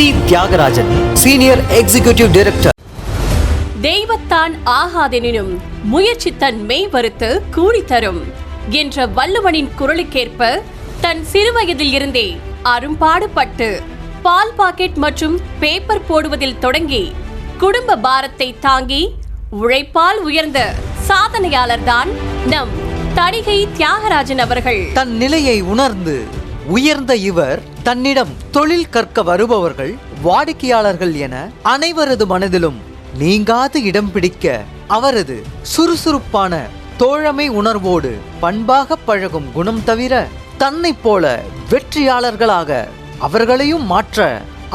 Thiagarajan, senior executive director. தெய்வத்தான் ஆகாதெனினும் முயற்சி தன் மெய் வருத்து கூடி தரும் என்ற வள்ளுவனின் குரலுக்கேற்ப தன் சிறுவயதில் இருந்தே அரும்பாடுபட்டு பால் பாக்கெட் மற்றும் பேப்பர் போடுவதில் தொடங்கி குடும்ப பாரத்தை தாங்கி உழைப்பால் உயர்ந்த சாதனையாளர்தான் நம் தணிகை தியாகராஜன் அவர்கள். தன் நிலையை உணர்ந்து உயர்ந்த இவர் தன்னிடம் தொழில் கற்க வருபவர்கள், வாடிக்கையாளர்கள் என அனைவரது மனதிலும் நீங்காது இடம் பிடிக்க அவரது சுறுசுறுப்பான தோழமை உணர்வோடு பண்பாக பழகும் குணம் தவிர தன்னை போல வெற்றியாளர்களாக அவர்களையும் மாற்ற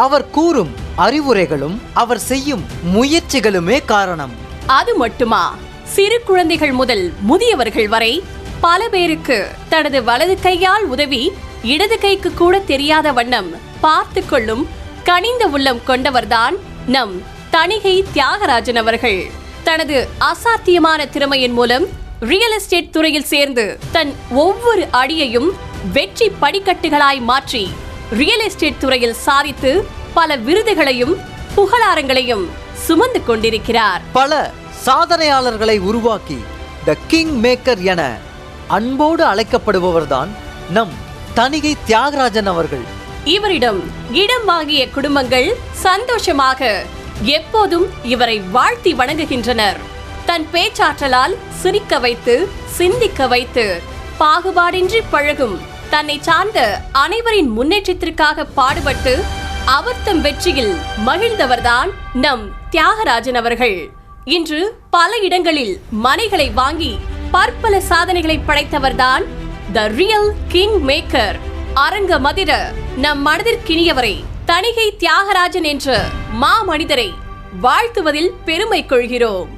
அவர் கூறும் அறிவுரைகளும் அவர் செய்யும் முயற்சிகளுமே காரணம். அது மட்டுமா, சிறு குழந்தைகள் முதல் முதியவர்கள் வரை பல பேருக்கு தனது வலது கையால் உதவி இடது கைக்கு கூட தெரியாத வண்ணம் பார்த்து கொள்ளும் கனிந்த உள்ளம் கொண்டவர்தான் நம் தணிகை தியாகராஜன் அவர்கள். தனது அசாத்தியமான திறமையின் மூலம் ரியல் எஸ்டேட் துறையில் சேர்ந்து தன் ஒவ்வொரு அடியையும் வெற்றி படிக்கட்டுகளாய் மாற்றி ரியல் எஸ்டேட் துறையில் சாதித்து பல விருதுகளையும் புகழாரங்களையும் சுமந்து கொண்டிருக்கிறார். பல சாதனையாளர்களை உருவாக்கி த கிங் மேக்கர் என அன்போடு அழைக்கப்படுபவர்தான் நம் தணிகை தியாகராஜன் அவர்கள். இவரிடம் இடம் வாங்கிய குடும்பங்கள் சந்தோஷமாக எப்போதும் இவரை வாழ்த்தி வணங்குகின்றனர். தன் பேச்சாற்றலால் சிரிக்க வைத்து சிந்திக்க வைத்து பாகுபாடின்றி பழகும் தன்னை சார்ந்த அனைவரின் முன்னேற்றத்திற்காக பாடுபட்டு அவர் தம் வெற்றியில் மகிழ்ந்தவர்தான் நம் தியாகராஜன் அவர்கள். இன்று பல இடங்களில் மனைகளை வாங்கி பற்பல சாதனைகளை படைத்தவர்தான் த ரியல் கிங் மேக்கர். அரங்க மதிர நம் மனதிற்கினியவரை தணிகை தியாகராஜன் என்ற மாமனிதரை வாழ்த்துவதில் பெருமை கொள்கிறோம்.